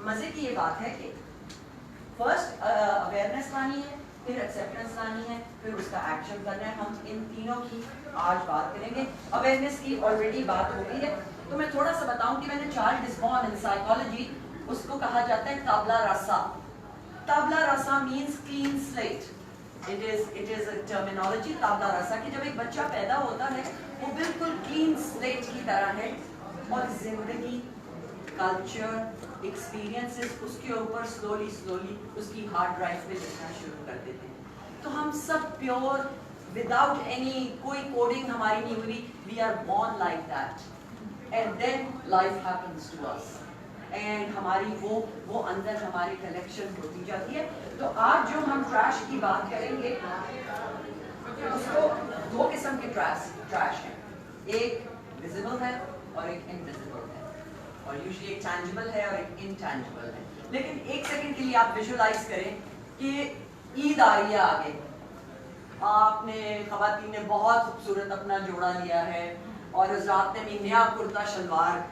मजे की ये बात है कि फर्स्ट अवेयरनेस लानी है, फिर एक्सेप्टेंस लानी है, फिर उसका एक्शन करना है। हम इन तीनों की आज बात करेंगे। अवेयरनेस की ऑलरेडी बात हो गई है, तो मैं थोड़ा सा बताऊं कि मैंने चार्ल्स डिस्बॉन इन साइकोलॉजी, उसको कहा जाता है tabula rasa. Tabula rasa means clean slate. It is a terminology tabula rasa कि जब एक बच्चा पैदा होता है वो बिल्कुल क्लीन स्लेट की तरह है और जिंदगी, कल्चर, एक्सपीरियंसेस उसके ऊपर स्लोली उसकी हार्ड ड्राइव पे लिखना शुरू कर देते हैं। तो हम सब प्योर, विदाउट एनी, कोई कोडिंग हमारी नहीं हुई, we are born like that and then life happens to us and हमारी वो अंदर हमारी कलेक्शन होती जाती है। तो आज जो हम ट्रैश की बात करेंगे, उसको दो किस्म के ट्रैश हैं, एक विजिबल है और एक इनविजिबल है, और यूजुअली एक टैंजिबल है और एक इनटैंजिबल है। लेकिन एक सेकंड के लिए आप विजुअलाइज करें कि ईद आ रही है आगे, आपने खवातीन ने बहुत खूबसूरत अपना जोड़ा लिया है और उस रात ने भी नया कुर्ता शलवार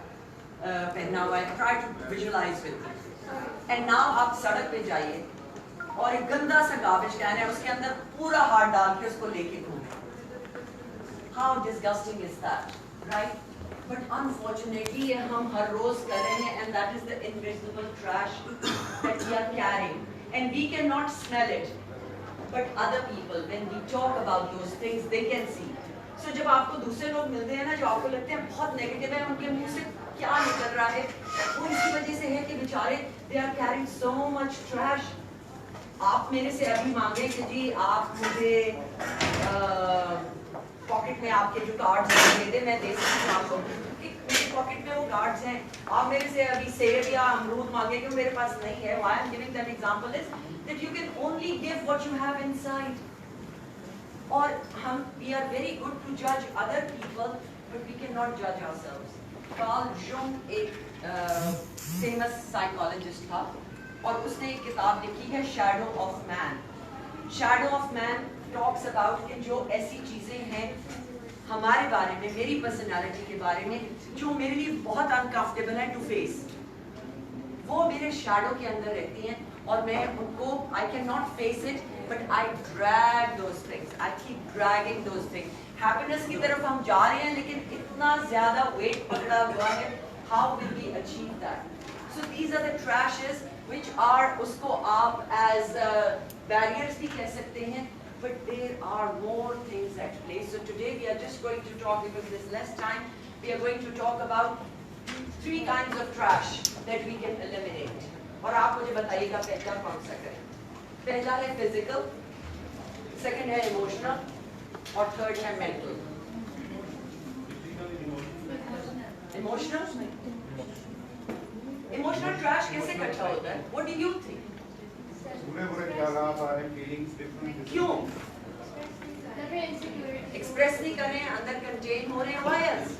पहना हुआ है। Try to visualise with me and now आप सड़क पे जाइए और एक गंदा सा गार्बेज कैन है, उसके अंदर पूरा हाथ डाल के उसको लेके घूमें। How disgusting is that, right? But unfortunately हम हर रोज कर रहे हैं and that is the invisible trash that we are carrying and we can not smell it, but other people when we talk about those things they can see. So जब आपको दूसरे लोग मिलते हैं ना जो आपको लगते हैं बहुत नेगेटिव है, उनके मुंह से क्या निकल रहा है, वो इसी वजह से है कि बेचारे they are carrying so much trash. आप मेरे से अभी मांगे कि जी आप मुझे पॉकेट में आपके जो कार्ड्स दे दे, मैं दे सकती हूँ आपको, मेरे पॉकेट में वो कार्ड्स हैं। आप मेरे से अभी सेब या अमरूद मांगे कि मेरे पास नहीं है। Why I am giving that example is that you can only give what you have inside. और हम we are very good to जज other people but we can not जज आवरसेल्व्स। कार्ल जंग एक फेमस साइकोलॉजिस्ट था और उसने एक किताब लिखी है shadow of man. Shadow of man talks about कि जो ऐसी चीजें हैं हमारे बारे में, मेरी पर्सनालिटी के बारे में, जो मेरे लिए बहुत अनकंफर्टेबल है टू फेस, वो मेरे शैडो के अंदर रहती हैं और मैं उनको I can not face it but I drag those things, I keep dragging those things. Happiness की तरफ हम जा रहे हैं लेकिन इतना ज्यादा वेट पकड़ा हुआ है, how will we achieve that? So these are the trashes which are, उसको आप as barriers भी कह सकते हैं, but there are more things at play. So today we are just going to talk, because there's less time, we are going to talk about 3 kinds of trash that we can eliminate. और आप मुझे बताइएगा पहला कौन सा करें? पहला है physical, second है emotional और third है mental. Emotional? इमोशनल ट्रैश कैसे इकट्ठा होता है? What do you think? बुरे ख्यालात आ रहे, फीलिंग्स डिफरेंट। क्यों? एक्सप्रेस नहीं कर रहे हैं, अंदर कंटेन हो रहे हैं। Why else?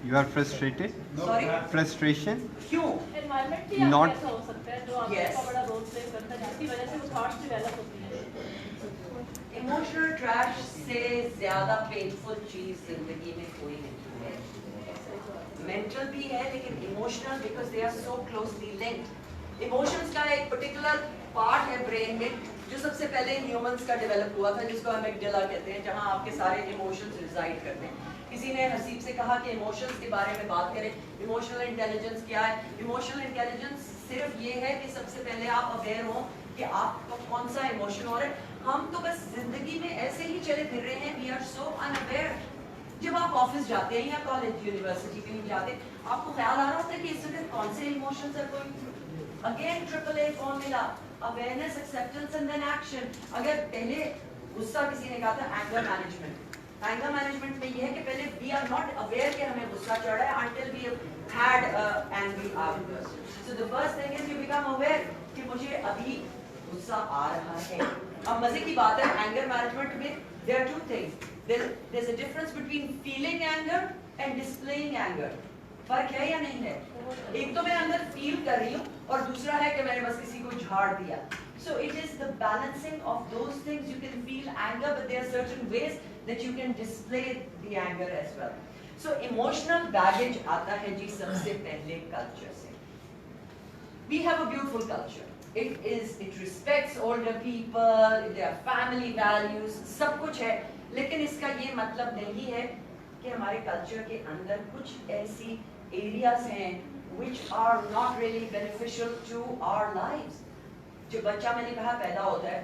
You are frustrated? Sorry? Frustration? क्यों? एनवायरनमेंट भी Not- ऐसा हो सकता है जो आपका Yes. बड़ा रोल प्ले करता है, जिसकी वजह से वो थॉट्स डेवलप होती है। इमोशनल ट्रैश से ज्यादा पेनफुल चीज जिंदगी में कोई नहीं है। मेंटल भी है लेकिन emotional, because they are so closely linked. Emotions का एक पर्टिकुलर पार्ट है ब्रेन में जो सबसे पहले ह्यूमंस का डेवलप हुआ था, जिसको हम एमिगडाला कहते हैं, जहां आपके सारे इमोशंस रिजाइड करते हैं। किसी ने हसीब से कहा कि इमोशंस के बारे में बात करें, इमोशनल इंटेलिजेंस क्या है? इमोशनल इंटेलिजेंस सिर्फ ये है कि सबसे पहले आप अवेयर हो कि आपको कौन सा इमोशन हो रहा है। हम तो बस जिंदगी में ऐसे ही चले फिर रहे हैं, वी आर सो अनअवेयर। जब आप ऑफिस जाते हैं या कॉलेज यूनिवर्सिटी कहीं जाते, आपको ख्याल आ रहा होता है कि इस वक्त कौन से emotions are going through. Again AAA formula, awareness, acceptance and then action. अगर पहले गुस्सा, किसी ने कहा था एंगर मैनेजमेंट, एंगर मैनेजमेंट में ये है कि पहले वी आर नॉट अवेयर कि हमें गुस्सा चढ़ रहा है until we have had angry outburst. So the first thing is you become aware कि मुझे अभी गुस्सा आ रहा है। अब मजे की बात है, एंगर मैनेजमेंट में there are 2 things. There's a difference between feeling anger and displaying anger. फर्क है या नहीं है? एक तो मैं अंदर फील कर रही हूँ और दूसरा है कि मैंने बस किसी को झाड़ दिया। So it is the balancing of those things. You can feel anger, but there are certain ways that you can display the anger as well. So emotional baggage आता है जी सबसे पहले कल्चर से। We have a beautiful culture. It respects older people, their family values, सब कुछ है, लेकिन इसका ये मतलब नहीं है कि हमारे कल्चर के अंदर कुछ ऐसी एरियाज हैं which are not really beneficial to our lives. जो बच्चा मैंने कहा पैदा होता है,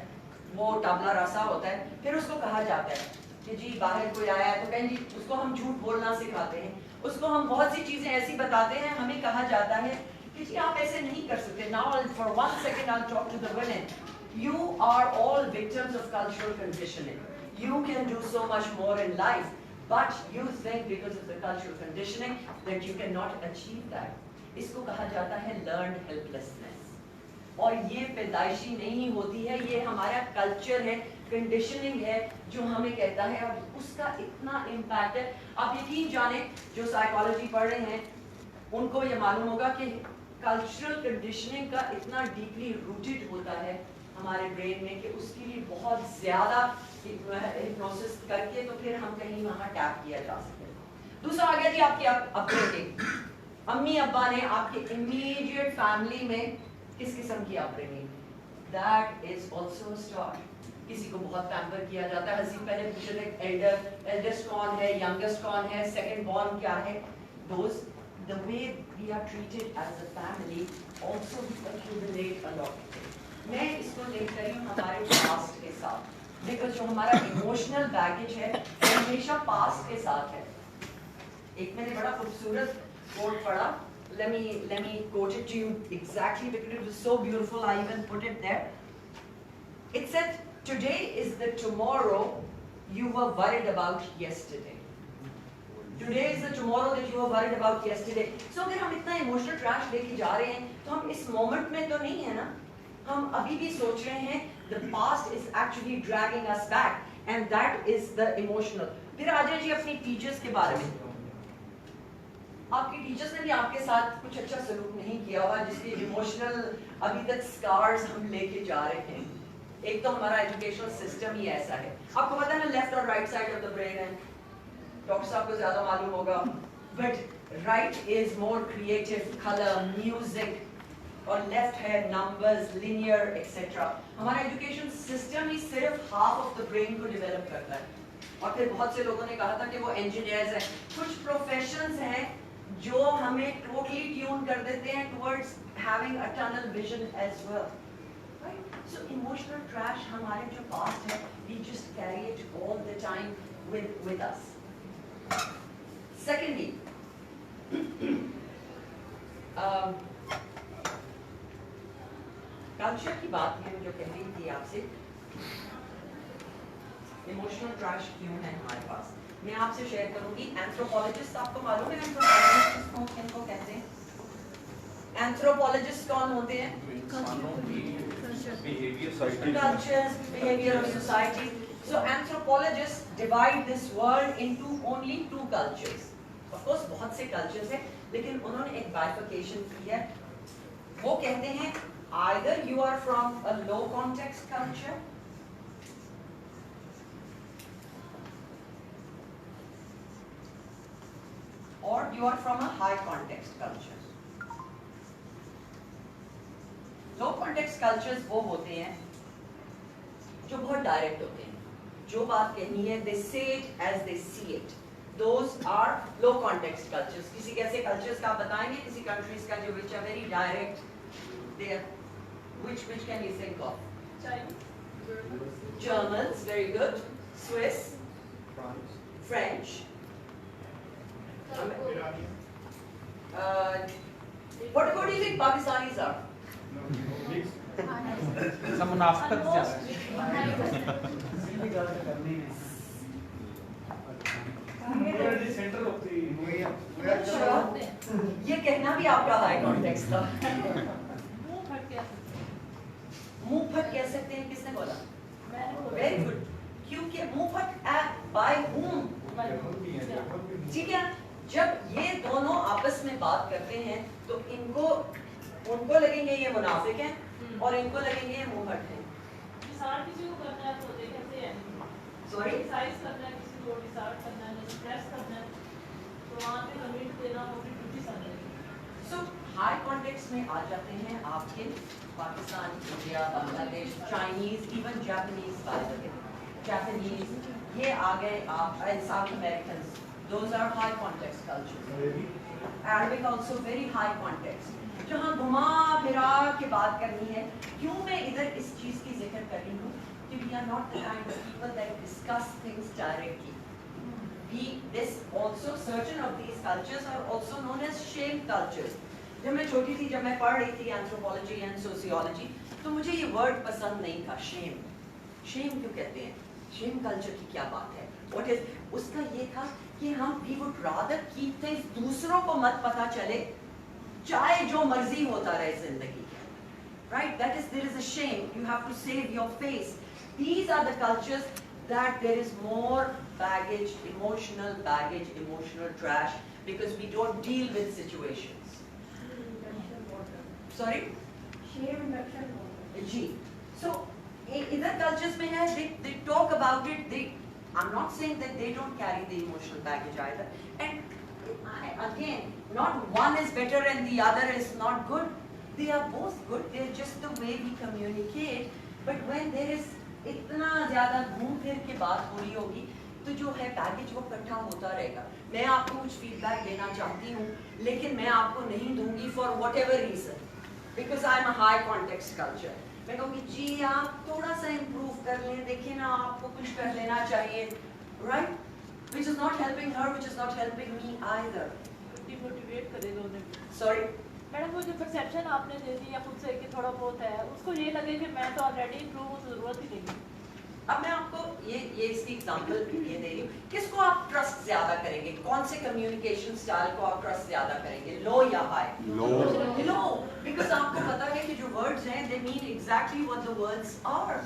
वो तबला रसा होता है, फिर उसको कहा जाता है कि जी बाहर कोई आया है तो कहीं जी उसको हम झूठ बोलना सिखाते हैं, उसको हम बहुत सी चीजें ऐसी बताते हैं, हमें कहा जाता है कि जी आप ऐसे नहीं कर सकते. Now for 1 second I'll talk to the women. You are all victims of cultural conditioning. You can do so much more in life, but you think because of the cultural conditioning that you cannot achieve that. इसको कहा जाता है learned helplessness. और ये पैदाइशी नहीं होती है, ये हमारा कल्चर है, कंडीशनिंग है जो हमें कहता है, और उसका इतना इम्पैक्ट है. आप यकीन जाने जो साइकोलॉजी पढ़ रहे हैं उनको ये मालूम होगा कि कल्चरल कंडीशनिंग का इतना डीपली रूटेड होता है हमारे ब्रेन में कि उसके लिए बहुत ज़्यादा हिप्नोसिस करके तो फिर हम कहीं वहाँ टैप किया जा सके. दूसरा आ गया जी आपकी अपब्रिंगिंग. अम्मी अब्बा ने आपके इमीडिएट फैमिली में किस किस्म की upbringing, that is also start. किसी को बहुत पैम्पर किया जाता है. हसीब पहले पूछे थे एल्डेस्ट कौन है, यंगेस्ट कौन है, सेकंड बॉर्न क्या है. दोस the way we are treated as a family also accumulate a lot. मैं इसको लिंक करी हूँ हमारे पास्ट के साथ, बिकॉज जो हमारा इमोशनल बैगेज है वो हमेशा पास्ट के साथ है. एक मैंने बड़ा खूबसूरत कोट पढ़ा. Let me quote it to you exactly because it was so beautiful. I even put it there. It said, "Today is the tomorrow you were worried about yesterday." Today is the tomorrow that you were worried about yesterday. So अगर हम इतना emotional trash लेके जा रहे हैं तो हम इस मोमेंट में तो नहीं है ना, हम अभी भी सोच रहे हैं. The past is actually dragging us back, and that is the emotional. फिर आ जाए जी अपनी टीचर्स के बारे में. आपके टीचर्स ने भी आपके साथ कुछ अच्छा सलूक नहीं किया हुआ जिसके इमोशनल अभी तक स्कार्स हम लेके जा रहे हैं. एक तो हमारा एजुकेशनल सिस्टम ही ऐसा है. आपको पता है ना लेफ्ट और right side of the brain है, डॉक्टर साहब को ज्यादा मालूम होगा, but right is more creative, colour, music, और लेफ्ट है नंबर्स, लिनियर एक्सेट्रा. हमारा एजुकेशन सिस्टम ही सिर्फ हाफ ऑफ द ब्रेन को डेवलप करता है. और फिर बहुत से लोगों ने कहा था कि वो इंजीनियर्स हैं. कुछ प्रोफेशंस हैं जो हमें टोटली ट्यून कर देते हैं towards having a tunnel vision as well. Right. So emotional trash हमारे जो पास्ट है, we just carry it all the time with us. Secondly, culture की बात मैं जो कह रही थी आपसे, इमोशनल ट्रैश क्यों है हमारे पास, मैं आपसे शेयर करूंगी. एंथ्रोपोलॉजिस्ट, आपको मालूम है एंथ्रोपोलॉजिस्ट किनको कहते हैं? एंथ्रोपोलॉजिस्ट कौन होते हैं? Cultures, behavior of society. So anthropologists divide this world into only 2 cultures. Of course बहुत से cultures हैं, लेकिन उन्होंने एक bifurcation की है. वो कहते हैं either you are from a low context culture or you are from a high context culture. Low context cultures वो होते हैं जो बहुत डायरेक्ट होते हैं, जो बात कहनी है they say it as they see it. Those are low context cultures. किसी कैसे cultures का आप बताएंगे, किसी countries का जो which are very direct, they are, which can you think of? Germans, very good. Swiss, French. What do you think Pakistanis are? सब मुनाफिकत ज्यादा है. ये कहना भी आपका हाई कॉन्टेक्स्ट था. मुंह फट कह सकते हैं, किसने बोला? Very good. क्योंकि मुंह फट बाय whom? ठीक है. जब ये दोनों आपस में बात करते हैं तो उनको लगेंगे ये मुनाफिक हैं और इनको लगेंगे ये मुंह फट हैं. किसी को करना है तो देखते हैं. सॉरी, एक्सरसाइज करना है, किसी को डिसाइड करना है, स्ट्रेस करना है, तो वहाँ पे कमिट देना वो भी ड्यूटी समझेंगे. सो हाई कॉन्टेक्स्ट इसमें आ जाते हैं आपके Pakistan, India, Bangladesh, Chinese, even Japanese, by the way Japanese, ये आ गए आप, South American, those are high context culture. Arabic also very high context. जहाँ घुमा फिरा के बात करनी है, क्यों मैं इधर इस चीज की जिक्र कर रही हूँ कि we are not the kind of people that discuss things directly. This also, certain of these cultures are also known as shame cultures. जब मैं छोटी थी, जब मैं पढ़ रही थी एंथ्रोपोलॉजी एंड सोशियोलॉजी, तो मुझे ये वर्ड पसंद नहीं था, शेम। शेम क्यों कहते हैं? शेम कल्चर की क्या बात है? What is? उसका ये था कि हम we would rather keep things, दूसरों को मत पता चले, चाहे जो मर्जी होता रहे जिंदगी। Right? That is, there is a shame. You have to save your face. These are the cultures that there is more baggage, emotional trash, because we don't deal with situations. Sorry? Shame induction. Ji. So, other cultures में है, they talk about it. I'm not saying that they don't carry the emotional baggage either. And again, not one is better and the other is not good. They are both good. They're just the way we communicate. But when there is इतना ज़्यादा घूम फिर के बात हो रही होगी, तो जो है पैकेज वो इकट्ठा होता रहेगा। मैं आपको कुछ फीडबैक देना चाहती हूँ, लेकिन मैं आपको नहीं दूंगी for whatever reason, because I'm a high context culture. मैं कहूँगी जी आप थोड़ा सा improve कर लें, देखिए ना आपको कुछ कर लेना चाहिए, right? Which is not helping her, which is not helping me either. Demotivate करेगा उन्हें। Sorry? मैडम वो जो परसेप्शन आपने दे दी या खुद से कि थोड़ा बहुत है, उसको ये लगे कि मैं तो ऑलरेडी इम्प्रूव हूँ, जरूरत ही नहीं। अब मैं आपको ये इसकी एग्जांपल ये दे रही हूँ, किसको आप ट्रस्ट ज्यादा करेंगे? कौन से कम्युनिकेशन स्टाइल को आप ट्रस्ट ज्यादा करेंगे, लो या हाई? लो, बिकॉज आपको पता है कि जो वर्ड्स हैं they mean exactly what the words are,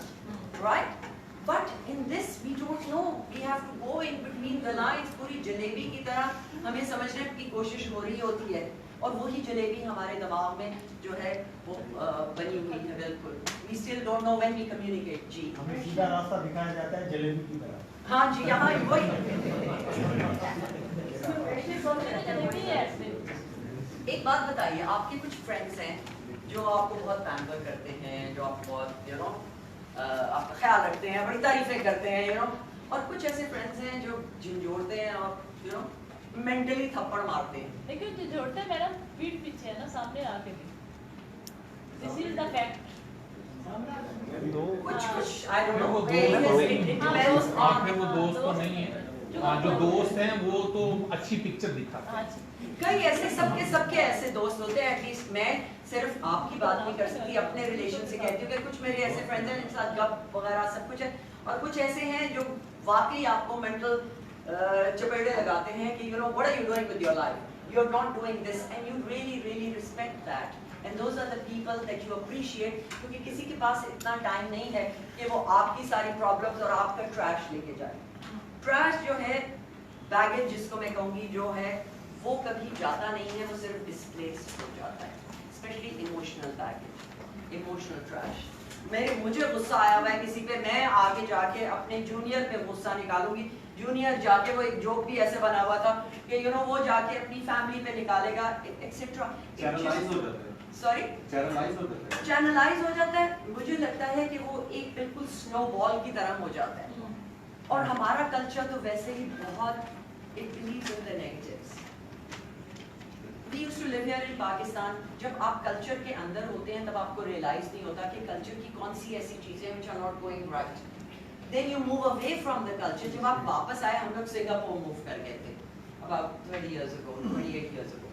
right? But in this we don't know. We have to go in between the lines. पूरी जलेबी की तरह हमें समझने की कोशिश हो रही होती है, और वही जलेबी हमारे दिमाग में जो है वो बनी हुई है बिल्कुल। We still don't know when we communicate. जी। हमें सीधा रास्ता दिखाया जाता है जलेबी की तरह। हाँ जी, यहाँ वही। एक बात बताइए, आपके कुछ फ्रेंड्स हैं जो आपको बहुत पैम्पर करते हैं, जो आपको बहुत आपका ख्याल रखते हैं, बड़ी तारीफें करते हैं, और कुछ ऐसे फ्रेंड्स हैं जो झिंझोड़ते हैं और मेंटली थप्पड़ मारते हैं। लेकिन जो जोड़ते हैं मैडम पीठ पीछे है ना, सामने आके भी। This is the fact. कुछ आई डोंट नो, वो दोस्त तो नहीं है। जो दोस्त हैं वो तो अच्छी पिक्चर दिखाते हैं। कई ऐसे सबके ऐसे दोस्त होते हैं। एटलीस्ट मैं सिर्फ आपकी बात नहीं कर सकती, अपने रिलेशन से कहती हूँ कि कुछ मेरे ऐसे फ्रेंड्स हैं जिनके साथ गप वगैरह सब कुछ है, और कुछ ऐसे हैं जो वाकई आपको मेंटल चपेड़े लगाते हैं कि what are you doing with your life? You're not doing this, and you really respect that. And those are the people that you appreciate, क्योंकि किसी के पास इतना टाइम नहीं है कि वो आपकी सारी प्रॉब्लम्स और आपका ट्रैश लेके जाए। ट्रैश जो है, बैगेज जिसको मैं कहूँगी जो है, वो कभी जाता नहीं है, वो सिर्फ डिस्प्लेस हो जाता है। Specially emotional baggage, emotional trash. मुझे गुस्सा आया हुआ है किसी पे, मैं आगे जाके अपने जूनियर पे गुस्सा निकालूंगी। जूनियर जाके वो एक जोक भी ऐसे बना हुआ था कि वो जाके अपनी फैमिली पे निकालेगा, एक्सेट्रा। सॉरी, चैनलाइज हो जाता है। मुझे लगता है कि वो एक बिल्कुल स्नोबॉल की तरह हो जाता है, और हमारा कल्चर तो वैसे ही बहुत, it believes in the negatives. We used to live here in Pakistan. जब आप कल्चर के अंदर होते हैं तब आपको रियलाइज नहीं होता कि कल्चर की कौन सी ऐसी चीजें which are not going right. Then you move away from the culture. जब आप वापस आए, हम लोग सिंगापुर मूव कर गए थे about 30 years ago, 28 years ago.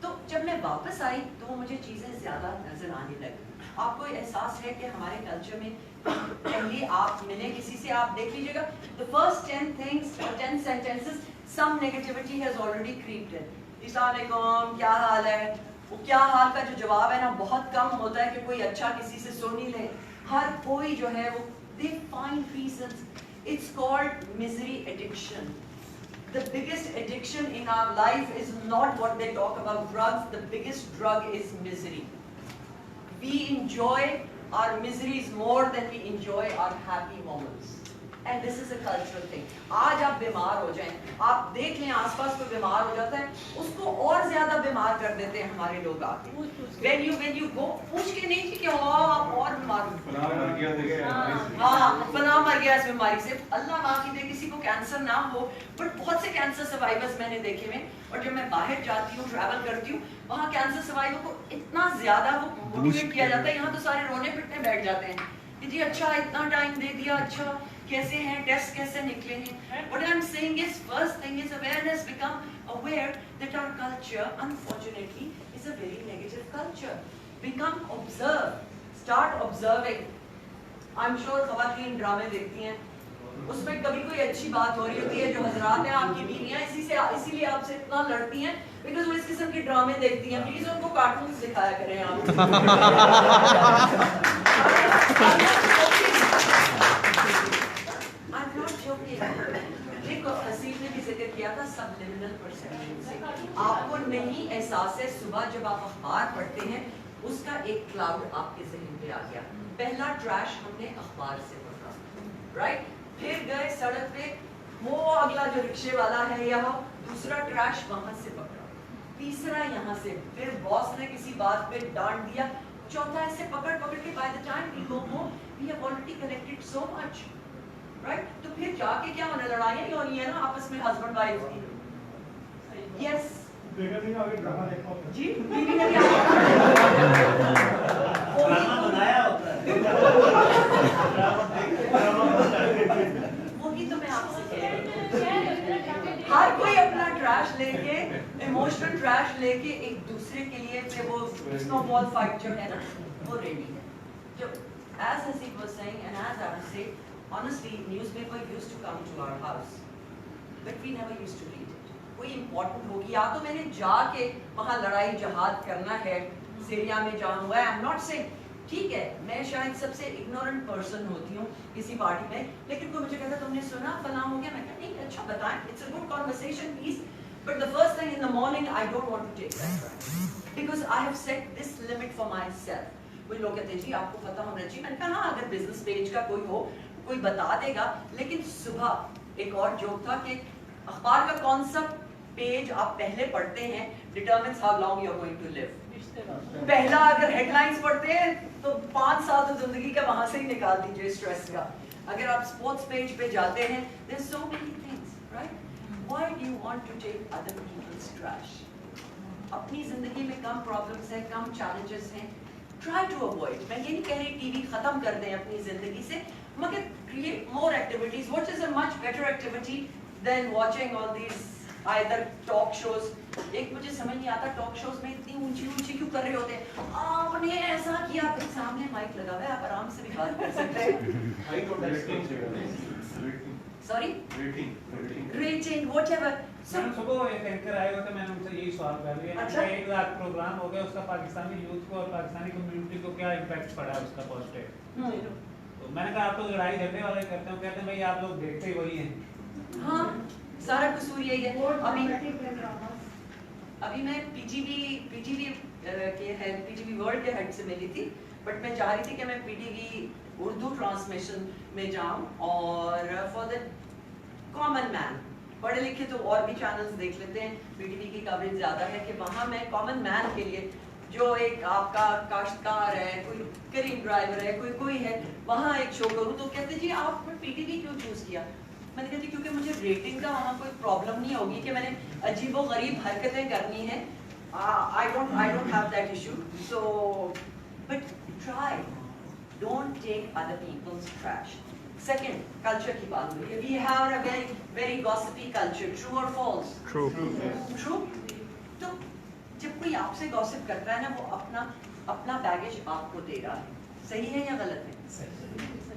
तो जब मैं वापस आई तो मुझे चीजें ज्यादा नजर आने लगी। आपको एहसास है कि हमारे कल्चर में पहले आप मिले किसी से, आप देख लीजिएगा, the first 10 things or 10 sentences, some negativity has already creeped in. अस्सलामुअलैकुम, क्या हाल है? वो क्या हाल का जो जवाब है ना, बहुत कम होता है कि कोई अच्छा किसी से सुन ही ले। हर कोई जो है वो they find reasons. It's called misery addiction. The biggest addiction in our life is not what they talk about drugs. The biggest drug is misery. We enjoy our miseries more than we enjoy our happy moments. And this is a cultural thing. आज आप बीमार हो जाएं, आप देख लें आसपास कोई बीमार हो जाता है, उसको और ज्यादा बीमार कर देते हैं हमारे लोग आके। when you go पूछ के नहीं कि आप और बीमार हो, फलां मर गया देखे हाँ फलां मर गया इस बीमारी से, अल्लाह माफ की दे किसी को कैंसर ना हो, बट बहुत से कैंसर सर्वाइवर्स मैंने देखे हैं। और जब मैं बाहर जाती हूँ, ट्रैवल करती हूँ, वहाँ कैंसर सर्वाइवर को इतना ज्यादा वो मोटिवेट किया जाता है। यहाँ तो सारे रोने पिटने बैठ जाते हैं कि जी अच्छा इतना टाइम दे दिया, अच्छा कैसे हैं, टेस्ट कैसे निकले हैं। What I'm saying is, first thing is awareness, become aware that our culture unfortunately is a very negative culture. Become observe, start observing. I'm sure ख़वातीन ड्रामे देखती हैं, उसमें कभी कोई अच्छी बात हो रही होती है, जो हजरात हैं आपकी बीवियां इसीलिए आपसे इतना लड़ती हैं बिकॉज वो इस किस्म के ड्रामे देखती हैं। प्लीज उनको कार्टून्स दिखाया करें आप। I'm not joking. देखो हसीब ने भी जिक्र किया था subliminal perception से। आपको नहीं एहसास है, सुबह जब आप अखबार पढ़ते हैं उसका एक क्लाउड आपके ज़हन पे आ गया। पहला ट्रैश हमने अखबार से पढ़ा, राइट? फिर गए सड़क पे, वो अगला जो रिक्शे वाला है यहाँ, दूसरा ट्रैश वहां से पकड़ा, तीसरा यहाँ से, फिर बॉस ने किसी बात पे डांट दिया, चौथा ऐसे पकड़ के by the time we go home we have already collected so much, right? तो फिर जाके क्या होने, लड़ाइयाँ ही होनी है ना आपस में हस्बैंड वाइफ की। यस ड्रामा देखा होता है। जी, बीवी ने क्या ड्रामा बनाया होता है। वही तो मैं आपसे कह रही हूँ। हर कोई अपना ट्रैश लेके, इमोशनल ट्रैश लेके एक दूसरे के लिए से वो स्नोबॉल फाइट जो है ना, वो रेडी है। जो as Hasib was saying and as I would say, honestly, newspaper used to come to our house, but we never used to read it. कोई इम्पोर्टेंट होगी, या तो मैंने जाके वहाँ लड़ाई जहाद करना है, सीरिया में जहाँ हुआ है, I'm not saying, ठीक है, मैं शायद सबसे इग्नोरेंट पर्सन होती हूँ किसी पार्टी में, लेकिन कोई मुझे कहता तुमने सुना फलां हो गया, मैं कहता नहीं अच्छा बताएं, it's a good conversation please, but the first thing in the morning I don't want to take that track because I have set this limit for myself. कोई लोग कहते हैं जी आपको पता होना चाहिए, मैंने कहा हाँ अगर बिजनेस पेज का कोई हो कोई बता देगा, लेकिन सुबह एक और जोक था कि अखबार का कौन सा पेज आप पहले पढ़ते हैं determines how long you're going to live. पहला अगर हेडलाइंस पढ़ते हैं तो 5 साल तो जिंदगी का वहां से ही निकाल दीजिए स्ट्रेस का। अगर आप स्पोर्ट्स पेज पे जाते हैं, there's so many things, right? Why do you want to take other people's trash? अपनी जिंदगी में कम प्रॉब्लम्स हैं, कम चैलेंजेस हैं, try to avoid. मैं ये नहीं कह रही टीवी खत्म कर दें अपनी जिंदगी से, मगर create more activities. What is a much better activity than watching all these either talk shows? एक मुझे समझ नहीं आता टॉक शोज में इतनी ऊंची क्यों कर रहे होते हैं, आपने ऐसा किया, फिर सामने माइक लगा हुआ है, आप आराम से भी बात कर सकते हैं। Sorry rating whatever. मैंने सुबह एक एंकर आए हुए थे, मैंने उनसे यही सवाल कर लिया। अच्छा? 1 लाख प्रोग्राम हो गया, उसका पाकिस्तानी यूथ को और पाकिस्तानी कम्युनिटी को क्या इम्पैक्ट पड़ा है उसका पॉजिटिव? तो मैंने कहा आप तो लड़ाई झगड़े वाले करते हो, कहते हैं भाई आप लोग देखते ही वही हैं। हाँ सारा कसूर यही है। अभी मैं पीटीवी के हेड, पीटीवी वर्ल्ड के हेड से मिली थी, बट मैं चाह रही थी कि मैं पीटीवी उर्दू ट्रांसमिशन में जाऊं और फॉर द कॉमन मैन, पढ़े लिखे तो और भी चैनल्स देख लेते हैं, पीटीवी की कवरेज ज़्यादा है, कि वहाँ मैं कॉमन मैन के लिए जो एक आपका काश्तकार है, कोई करीब ड्राइवर है, कोई है, वहाँ एक शो करूँ। तो कहते जी आपने पीटीवी क्यों चूज़ किया? मैंने कहा जी क्योंकि मुझे रेटिंग का वहाँ कोई प्रॉब्लम नहीं होगी कि मैंने अजीबोगरीब हरकतें करनी है, I don't have that issue. So, but try, don't take other people's trash. Second, culture की बात हुई है, we have a very gossipy culture. True or false? True. True. तो जब कोई आपसे गॉसिप करता है ना, वो अपना बैगेज आपको दे रहा है, सही है या गलत है?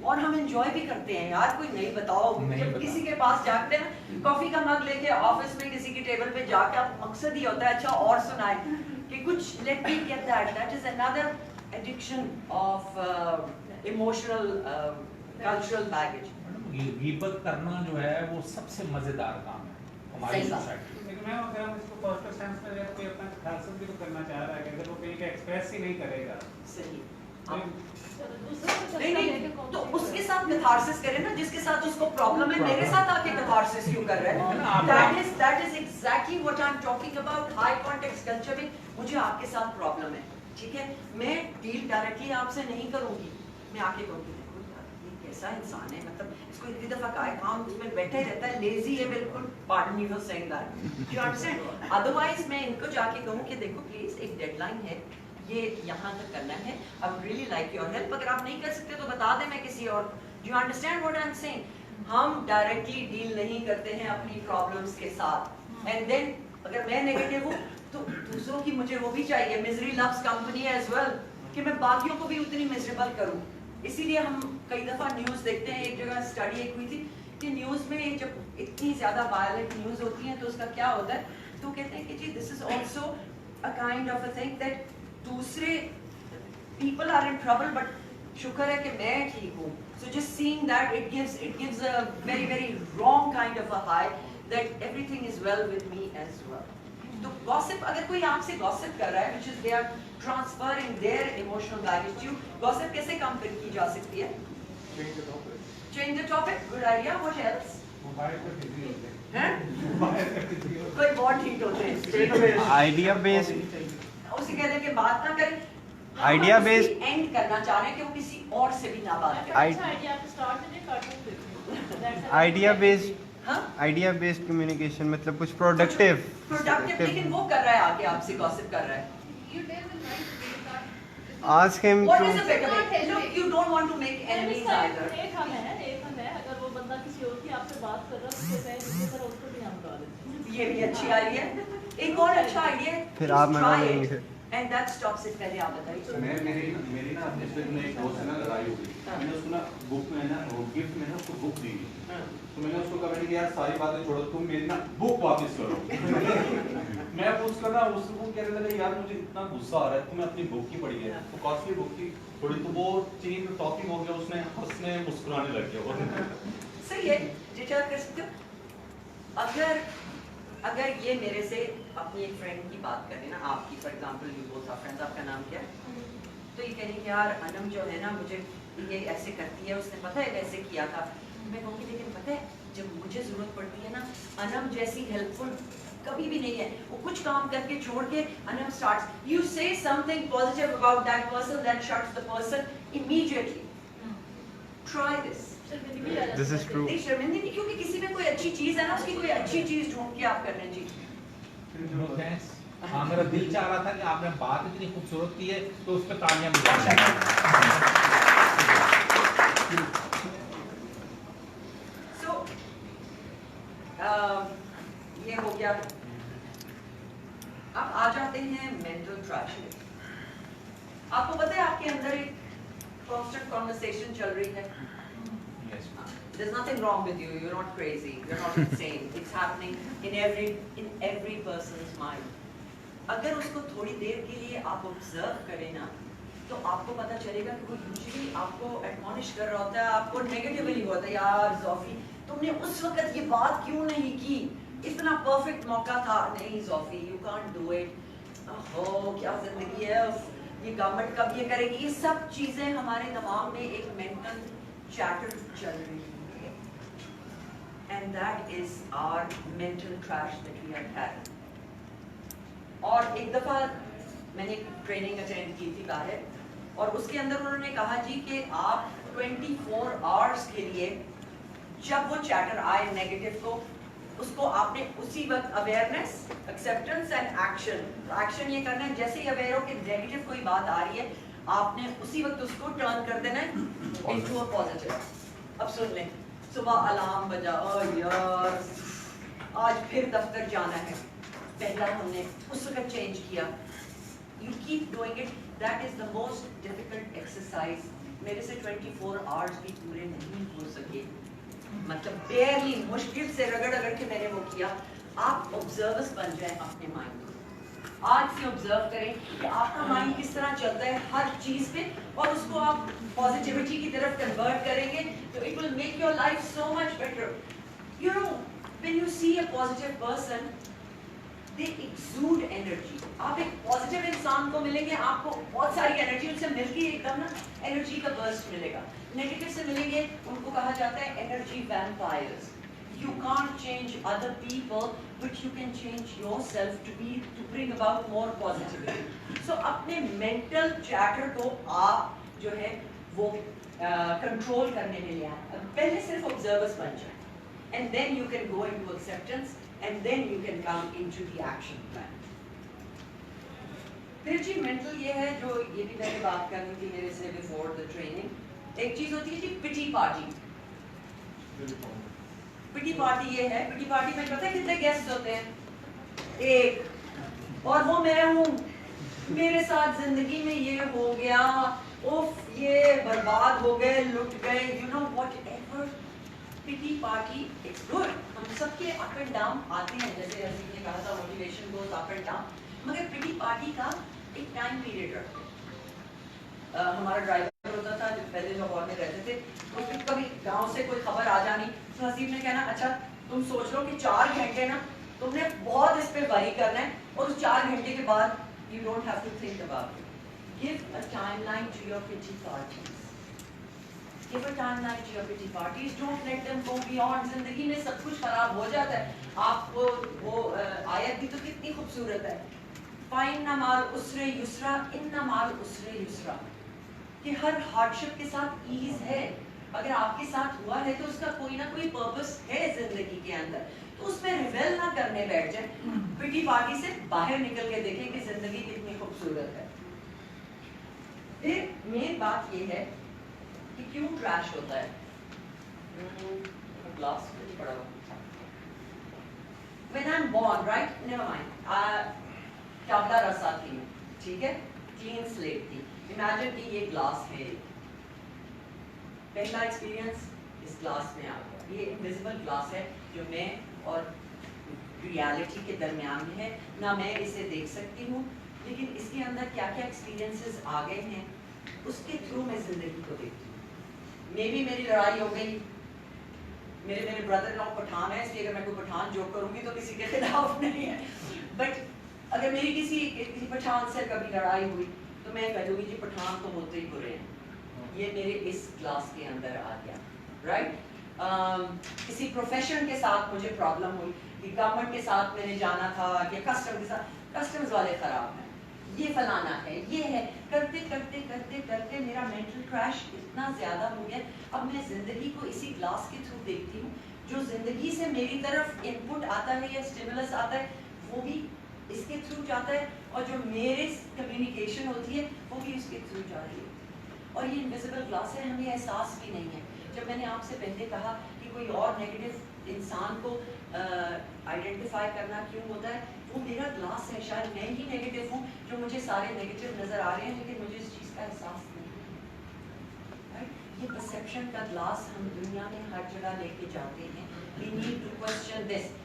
और हम एंजॉय भी करते हैं यार, कोई नहीं बताओ, जब किसी के पास जाते हैं ना, कॉफी का मग लेके ऑफिस में किसी की टेबल पे जाके, आप मकसद ही होता है अच्छा और सुनाए कि कुछ let me get that is another addiction of emotional cultural baggage. गीबत करना जो है वो सबसे मजेदार काम है हमारी सही बात। सोसाइटी। लेकिन मैं अगर हम इसको पॉजिटिव सेंस में अगर कोई अपना ख्याल भी तो करना चाह रहा है कि अगर वो कहीं पे एक्सप्रेस ही नहीं करेगा, सही। नहीं नहीं, तो उसके साथ कैथारसिस करे ना, जिसके साथ उसको प्रॉब्लम है, मेरे साथ आके कैथारसिस क्यों कर रहा है? that is exactly what I'm talking about. High context culture में मुझे आपके साथ प्रॉब्लम है, ठीक है? मैं डील डायरेक्टली आपसे नहीं करूंगी, मैं आके कहूंगी देखो यार ये कैसा इंसान है, मतलब इसको इतनी दफा कहा काम उसमें बैठे रहता है, लेजी है बिल्कुल, pardon me for saying that, you understand? Otherwise मैं इनको जाके कहूँ कि देखो प्लीज एक डेडलाइन है, ये यहाँ तक करना है, I would really like your help, अगर आप नहीं कर सकते तो बता दें मैं किसी और, do you understand what I'm saying? हम डायरेक्टली डील नहीं करते हैं अपनी प्रॉब्लम्स के साथ, and then अगर मैं नेगेटिव हूँ तो दूसरों की मुझे वो भी चाहिए, misery loves company as well, कि मैं बाकियों को भी उतनी मिजरेबल करूँ। इसीलिए हम कई दफा न्यूज़ देखते हैं, एक जगह स्टडी एक हुई थी कि न्यूज़ में जब इतनी ज़्यादा वायलेंट न्यूज़ होती है तो उसका क्या होता है, तो कहते हैं कि जी this is also a kind of a thing that दूसरे people are in trouble but शुक्र है कि मैं ठीक हूँ, so just seeing that it gives a very very wrong kind of a high that everything is well with me as well. तो gossip, अगर कोई आपसे गॉसिप कर रहा है which is they are transferring their emotional baggage to, gossip कैसे कम की जा सकती है? Change the topic, good idea, what else? Mobile पर बिजी होते हैं, मोबाइल पर बिजी होते कोई बहुत ठीक होते हैं, आइडिया बेस्ड, उसे कहते हैं कि बात ना करें, आइडिया बेस्ड एंड करना चाह रहे हैं कि वो किसी और से भी ना बात करें। अच्छा आइडिया आप स्टार्ट करिए, कार्टून देखिए। आइडिया बेस्ड, हाँ, आइडिया बेस्ड कम्युनिकेशन मतलब कुछ प्रोडक्टिव, लेकिन वो कर रहा है आके आपसे गॉसिप कर रहा है। You tell them right to do that. ask him What to is a better way? Look, you don't want to make enemies either. एक हम है, अगर वो बंदा किसी और की आपसे बात कर रहा है उसके पहले दूसरी तरह उसको भी हम डाल देते हैं। ये भी अच्छी आइडिया है। एक और अच्छा आइडिया है, फिर आप मना लेंगे। And that stops it. पहले आप बताइए। मेरी ना अपने स्कूल में एक दोस्त है ना, लड़ाई हो गई, मैंने उसको ना बुक में ना वो गिफ्ट में ना उसको बुक दी, तो मैंने उसको कहा कि यार सारी बातें छोड़ो, तुम मेरी ना बुक वापस करो। मैं पूछ कर ना उसको कह रहा था यार मुझे इतना गुस्सा आ रहा है, तुम्हें अपनी बुक की पड़ी है, तो कॉस्टली बुक थी थोड़ी, तो वो चेन टॉकिंग हो गया, उसने हंसने मुस्कुराने लग गया। सही है, डिटेल कर सकते हो। अगर ये मेरे से अपनी एक फ्रेंड की बात करें ना, आपकी for example you both are friends, आपका नाम क्या है, तो ये कह रही कि यार अनम जो है ना मुझे ये ऐसे करती है, उसने पता है कैसे किया था, मैं कहूँगी लेकिन पता है जब मुझे जरूरत पड़ती है ना, अनम जैसी हेल्पफुल कभी भी नहीं है। वो कुछ काम करके छोड़ के अनम स्टार्ट्स, यू से something positive about that person, that shuts the person immediately. Try this. This is true. नहीं शर्मिंदगी नहीं, क्योंकि किसी में कोई अच्छी चीज है ना, उसकी कोई अच्छी चीज ढूंढ के आप करने चाहिए। No thanks. हाँ, मेरा दिल चाह रहा था कि आपने बात इतनी खूबसूरत की है तो उस पर तालियां बजाएं। So, ये हो गया। अब आ जाते हैं मेंटल ट्रैश में। आपको पता है आपके अंदर एक कांस्टेंट कन्वर्सेशन चल रही है। Yes. There's nothing wrong with you. You're not crazy. You're not insane. It's happening in every person's mind. अगर उसको थोड़ी देर के लिए आप ऑब्जर्व करें ना, तो आपको पता चलेगा कि वो यूजुअली आपको एडमॉनिश कर रहा होता है, आपको नेगेटिवली होता है, यार ज़ोफी तुमने उस वक्त ये बात क्यों नहीं की, इतना परफेक्ट मौका था। नहीं ज़ोफी, यू कांट डू इट, ओहो क्या जिंदगी है, ये गवर्नमेंट कब ये करेगी। ये सब चीजें हमारे दिमाग में एक मेंटल चैटर चल रही है, and that is our mental trash that we have had. और एक दफा मैंने ट्रेनिंग अटेंड की थी बाहर, और उसके अंदर उन्होंने कहा जी कि आप 24 आवर्स के लिए जब वो चैटर आए नेगेटिव को, उसको आपने उसी वक्त awareness, acceptance and action, action ये करना है जैसे ही अवेयर हो कि नेगेटिव कोई बात आ रही है, आपने उसी वक्त उसको टर्न कर देना है इनटू अ पॉजिटिव। अब सुन लें, सुबह अलार्म बजा, ओ यार आज फिर दफ्तर जाना है, पहला हमने उस वक्त चेंज किया। You keep doing it, that is the most difficult exercise. मेरे से 24 आवर्स भी पूरे नहीं हो सके, मतलब बेयरली, मुश्किल से रगड़ रगड़ के मैंने वो किया। आप ऑब्जर्वर्स बन जाएं अपने माइंड को। आज से ऑब्जर्व करें कि आपका माइंड किस तरह चलता है हर चीज पे, और उसको आप पॉजिटिविटी की तरफ कन्वर्ट करेंगे तो it will make your life so much better. You know, when you see a positive person, they exude energy. आप एक पॉजिटिव इंसान को मिलेंगे, आपको बहुत सारी एनर्जी उनसे मिलके एकदम ना एनर्जी का बर्स्ट मिलेगा। नेगेटिव से मिलेंगे, उनको कहा जाता है energy vampires. You can't change other people, but you can change yourself to bring about more positivity. So अपने mental chatter को आप जो है वो control करने में ले आए। पहले सिर्फ observers बन जाए, and then you can go into acceptance, and then you can come into the action plan. फिर जी mental ये है जो ये भी मैंने बात करनी थी मेरे से before the training। एक चीज होती है जी pity party। पिटी पार्टी ये है, पिटी पार्टी में पता है कितने गेस्ट होते हैं? एक, और वो मैं हूँ, मेरे साथ जिंदगी में ये हो गया, उफ ये बर्बाद हो गए, लुट गए, you know whatever। Pity party it's good, हम सबके अप एंड डाउन आते हैं, जैसे रफीक ने कहा था motivation goes up and down, मगर पिटी पार्टी का एक टाइम पीरियड रखते हैं। हमारा ड्राइवर होता था जो पहले लाहौर में रहते थे, तो फिर कभी गांव से कोई खबर आ जानी तो हसीब ने कहना अच्छा तुम सोच लो कि 4 घंटे ना तुमने बहुत इस पे वरी करना है, और उस 4 घंटे के बाद you don't have to think about it. Give a timeline to your pity parties, give a timeline to your pity parties, don't let them go beyond. जिंदगी में सब कुछ खराब हो जाता है। आपको वो आयत भी तो कितनी खूबसूरत है, फाइन्ना माल उसरे युसरा इन्ना माल उसरे युसरा, कि हर हार्डशिप के साथ ईज है। अगर आपके साथ हुआ है तो उसका कोई ना कोई पर्पस है जिंदगी के अंदर, तो उसमें रिवेल ना करने बैठ जाए। पिटी पार्टी से बाहर निकल के देखें कि जिंदगी कितनी खूबसूरत है। फिर मेन बात ये है कि क्यों क्रैश होता है। ग्लास में पड़ा हुआ। When I'm born, right? Never mind. टाबला रसा थी मैं, ठीक है, क्लीन स्लेट थी। इमेजिन कि ये ग्लास है, पहला एक्सपीरियंस इस ग्लास में आ गया। ये इनविजिबल ग्लास है जो मैं और रियलिटी के दरमियान में है, ना मैं इसे देख सकती हूँ, लेकिन इसके अंदर क्या क्या एक्सपीरियंसेस आ गए हैं उसके थ्रू मैं जिंदगी को देखती हूँ। मे बी मेरी लड़ाई हो गई, मेरे ब्रदर लॉ पठान है, इसलिए अगर मैं कोई पठान जोक करूंगी तो किसी के खिलाफ नहीं है, बट अगर मेरी किसी पठान से कभी लड़ाई हुई तो मैं कहूँगी जी पठान तो होते ही बुरे हैं। ये मेरे इस क्लास के अंदर आ गया, राइट। किसी प्रोफेशन के साथ मुझे प्रॉब्लम हुई, कि गवर्नमेंट के साथ मैंने जाना था या कस्टम के साथ, कस्टम्स वाले खराब हैं, ये फलाना है, ये है, करते करते करते करते मेरा मेंटल क्रैश इतना ज्यादा हो गया। अब मैं जिंदगी को इसी ग्लास के थ्रू देखती हूँ। जो जिंदगी से मेरी तरफ इनपुट आता है या स्टिमुलस आता है वो भी इसके थ्रू जाता है, और जो मेरे कम्युनिकेशन होती है वो भी इसके थ्रू जा रही है। और ये इनविजिबल ग्लास है, हमें एहसास भी नहीं है। जब मैंने आपसे पहले कहा कि कोई और नेगेटिव इंसान को आइडेंटिफाई करना क्यों होता है, वो मेरा ग्लास है। शायद मैं ही नेगेटिव हूँ जो मुझे सारे नेगेटिव नजर आ रहे हैं, लेकिन मुझे इस चीज़ का एहसास नहीं है। ये परसेप्शन का ग्लास हम दुनिया में हर जगह लेके जाते हैं। We need to question this.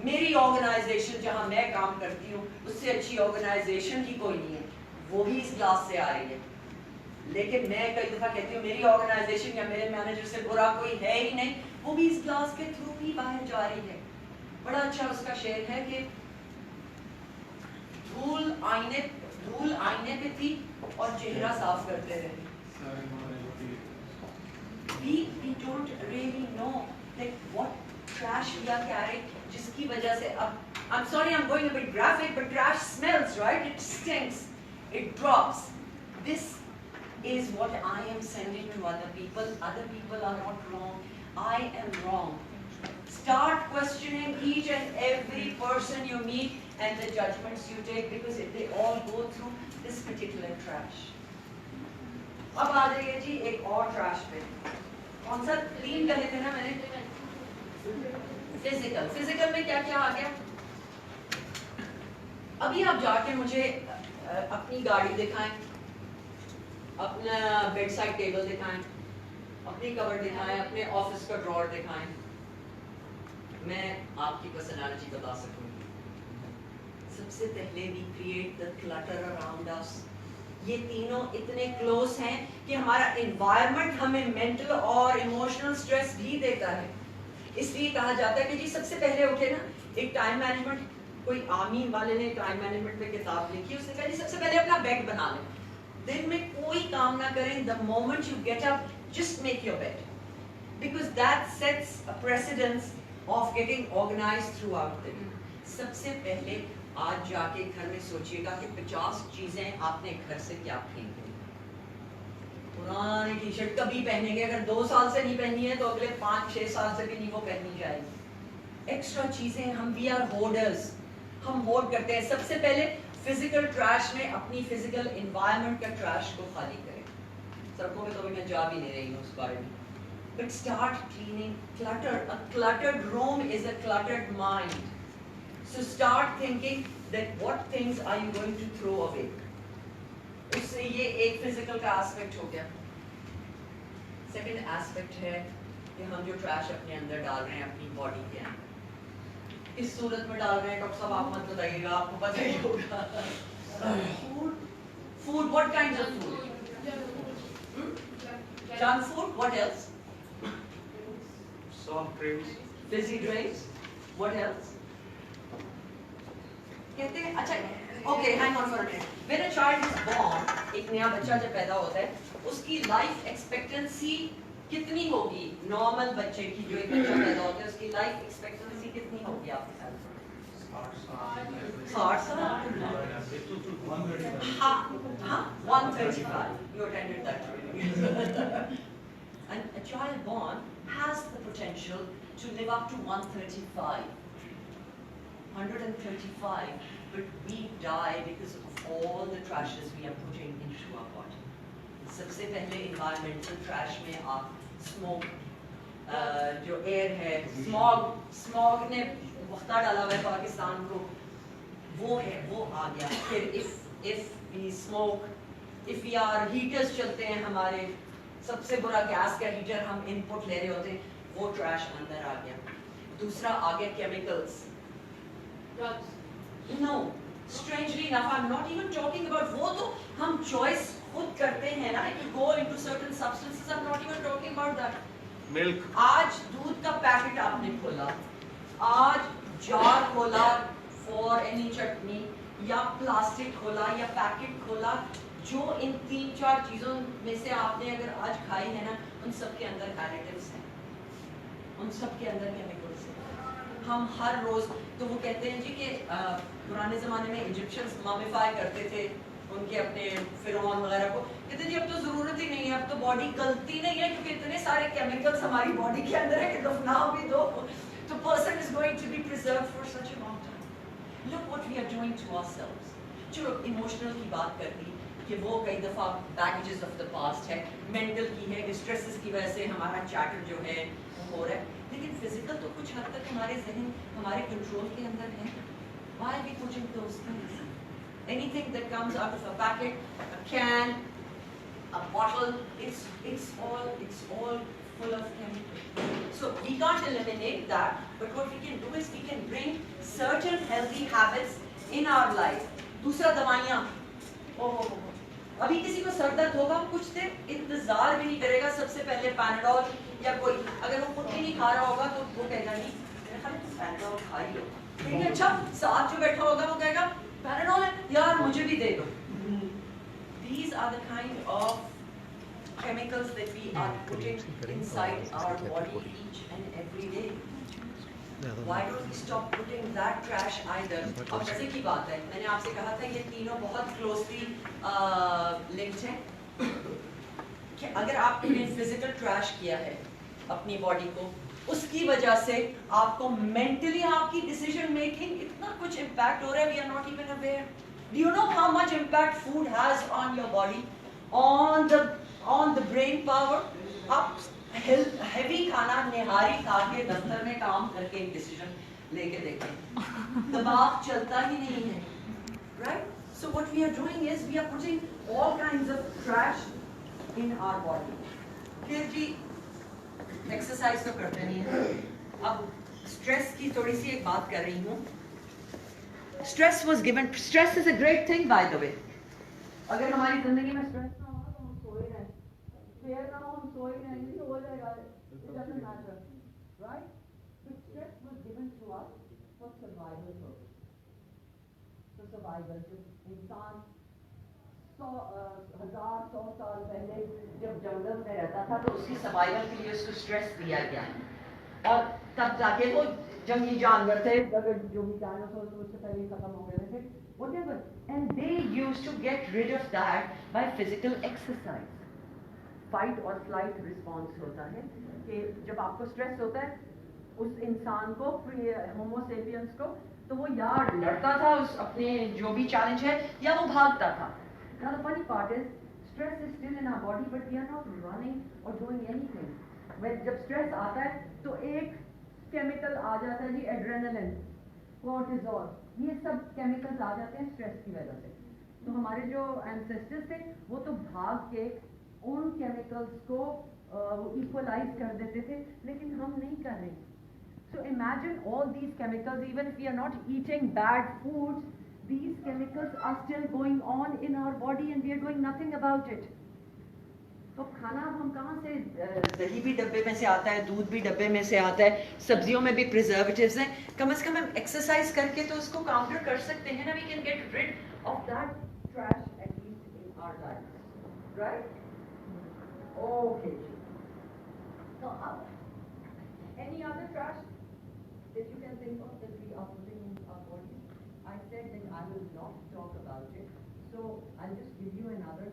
मेरी ऑर्गेनाइजेशन जहाँ मैं काम करती हूँ उससे अच्छी ऑर्गेनाइजेशन ही कोई नहीं है, वो भी इस ग्लास से आ रही है। लेकिन मैं कई दफा कहती हूँ मेरी ऑर्गेनाइजेशन या मेरे मैनेजर से बुरा कोई है ही नहीं, वो भी इस क्लास के थ्रू ही बाहर जा रही है। बड़ा अच्छा उसका शेर है कि धूल आईने पे थी और चेहरा साफ करते रहे। We don't really know like what trash we are carrying, जिसकी वजह से अब I'm sorry I'm going a bit graphic, but trash smells, right? It stinks, it drops. This is what I am sending to other people. Other people are not wrong. I am wrong. Start questioning each and every person you meet and the judgments you take, because they all go through this particular trash. अब आ जाइए जी एक और trash पे। कौन सा 3 कहे थे ना मैंने? फिजिकल में क्या क्या आ गया? अभी आप जाके मुझे अपनी गाड़ी दिखाएं, अपना बेड साइड टेबल दिखाएं, अपनी कवर दिखाएं, अपने ऑफिस का ड्रॉर दिखाएं, मैं आपकी पर्सनालिटी बता सकूंगी। सबसे पहले we create the clutter around us. ये तीनों इतने क्लोज हैं कि हमारा एनवायरनमेंट हमें मेंटल और इमोशनल स्ट्रेस भी देता है। इसलिए कहा जाता है कि जी सबसे पहले उठे ना एक टाइम मैनेजमेंट कोई आमीन वाले ने टाइम मैनेजमेंट पे किताब लिखी, उसने कहा जी सबसे पहले अपना बेड बना लें, दिन में कोई काम ना करें, the moment you get up just make your bed, because that sets a precedence of getting organised throughout the day. सबसे पहले आज जाके घर में सोचिएगा कि 50 चीजें आपने घर से क्या फेंक दी। पुरानी टी शर्ट कभी पहनेंगे, अगर 2 साल से नहीं पहनी है तो अगले 5-6 साल से भी नहीं वो पहनी जाएगी। एक्स्ट्रा चीजें, हम वी आर होर्डर्स, हम होर्ड करते हैं। सबसे पहले फिजिकल ट्रैश में अपनी फिजिकल एनवायरनमेंट का ट्रैश को खाली करें। सड़कों पे तो अभी मैं जा भी नहीं रही हूँ उस बारे में, but start cleaning clutter. A cluttered room is a cluttered mind, so start thinking that what things are you going to throw away. उससे ये एक फिजिकल का एस्पेक्ट हो गया। सेकंड एस्पेक्ट है कि हम जो ट्रैश अपने अंदर डाल रहे हैं अपनी बॉडी के अंदर, इस सूरत में डाल रहे हैं। डॉक्टर साहब आप मत बताइएगा, आपको पता ही होगा। Food, what kinds of food? Junk food, what else? Soft drinks. Fizzy drinks, what else? कहते हैं, अच्छा, okay, hang on for a minute. When a child is born, एक नया बच्चा जब पैदा होता है, उसकी लाइफ एक्सपेक्टेंसी कितनी होगी? नॉर्मल बच्चे की जो एक बच्चा पैदा होता है उसकी लाइफ एक्सपेक्टेंसी कितनी होगी आपके ख्याल से? 60 साल? हाँ, 135. You attended that training. And a child born has the potential to live up to 135. 135, but we die because of all the trashes we are putting into our body. सबसे पहले environmental trash में आप smoke, जो air है, smog ने वक्ता डाला हुआ है पाकिस्तान को, वो है, वो आ गया। फिर if we smoke, if we are heaters चलते हैं हमारे, सबसे बुरा गैस का हीटर हम इनपुट ले रहे होते हैं, वो ट्रैश अंदर आ गया। दूसरा आ गया chemicals. No, strangely enough, I'm not even talking about वो तो हम choice खुद करते हैं ना, to go into certain substances. I'm not even talking about that. Milk. आज दूध का पैकेट आपने खोला, आज जार खोला for any चटनी, या प्लास्टिक खोला या पैकेट खोला, जो इन 3-4 चीजों में से आपने अगर आज खाई है ना, उन सब के अंदर एडिटिव्स हैं, उन सब के अंदर केमिकल्स हैं। हम हर रोज, तो वो कहते हैं जी कि पुराने जमाने में इजिप्शियंस ममिफाई करते थे उनके अपने फिरौन वगैरह को, कहते जी अब तो जरूरत ही नहीं है, अब तो बॉडी गलती नहीं है क्योंकि इतने सारे केमिकल्स हमारी बॉडी के अंदर है कि दफना भी दो तो person is going to be preserved for such a long time. Look what we are doing to ourselves. चलो इमोशनल की बात कर दी कि वो कई दफा बैगेजेस ऑफ द पास्ट है, मेंटल की है, स्ट्रेसेस की वजह से हमारा चैटर जो है वो हो रहा है, लेकिन फिजिकल तो कुछ हद तक हमारे जहन, हमारे कंट्रोल के अंदर है। Why are we putting those things? Anything that comes out of a packet, a can, a bottle, it's all full of chemicals. So we can't eliminate that, but what we can do is we can bring certain healthy habits in our life. दूसरा दवाइयाँ, ओहो, अभी किसी को sir दर्द होगा, कुछ देर इंतजार भी नहीं करेगा, सबसे पहले पैनाडोल, या कोई अगर वो खुद भी नहीं खा रहा होगा तो वो कहेगा नहीं मेरे ख्याल में पैनाडोल खा ही लो, ठीक है। अच्छा, साथ जो बैठा होगा वो कहेगा पैनाडोल है यार मुझे भी दे दो। These are the kind of chemicals that we are putting inside our body each and every day. Why don't we stop putting that trash either? अब मजे की बात है, मैंने आपसे कहा था ये तीनों बहुत closely linked हैं कि अगर आपने फिजिकल ट्रैश किया है अपनी बॉडी को, उसकी वजह से आपको मेंटली आपकी डिसीजन मेकिंग इतना कुछ इम्पैक्ट हो रहा है, we are not even aware. Do you know how much impact food has on your body, on the brain power? आप हेवी खाना निहारी खा के दफ्तर में काम करके एक डिसीजन लेके देखें, दिमाग चलता ही नहीं है, right? So what we are doing is we are putting all kinds of trash in our body. फिर जी एक्सरसाइज तो करते नहीं है। अब स्ट्रेस की थोड़ी सी एक बात कर रही हूँ। Stress was given, stress is a great thing bye the वे। अगर हमारी जिंदगी में स्ट्रेस ना हो तो हम सोए रहें, फेयर ना हो हम सोए रहेंगे तो हो जाएगा, it doesn't matter, right? But stress was given to us for survival purpose. Survival इंसान 1,000 साल पहले जब जंगल में रहता था तो उसकी सर्वाइवल के लिए उसको स्ट्रेस दिया गया है और तब जाके वो जंगली जानवर थे अगर जो भी डायनासोर तो उससे पहले खत्म हो गए थे whatever and they used to get rid of that by physical exercise fight or flight response होता है कि जब आपको स्ट्रेस होता है उस इंसान को होमो सेपियंस को तो वो या लड़ता था उस अपने जो भी चैलेंज है या वो भागता था now the funny part is stress is still in our body but we are not running or doing anything when जब स्ट्रेस आता है तो एक केमिकल आ जाता है जी एड्रेनलिन कोर्टिजोल ये सब केमिकल्स आ जाते हैं स्ट्रेस की वजह से तो हमारे जो एंसेस्टर्स थे वो तो भाग के उन केमिकल्स को इक्वलाइज कर देते थे लेकिन हम नहीं कर रहे so imagine all these chemicals even if we are not eating bad foods these chemicals are still going on in our body and we are doing nothing about it तो खाना हम कहाँ से दही भी डब्बे में से आता है दूध भी डब्बे में से आता है सब्जियों में भी प्रिजर्वेटिव्स हैं कम से कम हम एक्सरसाइज करके तो उसको काउंटर कर सकते हैं ना we can get rid of that trash at least in our life right okay so any other trash that you can think of that we are putting in our body I said that I will not talk about it so I'll just give you another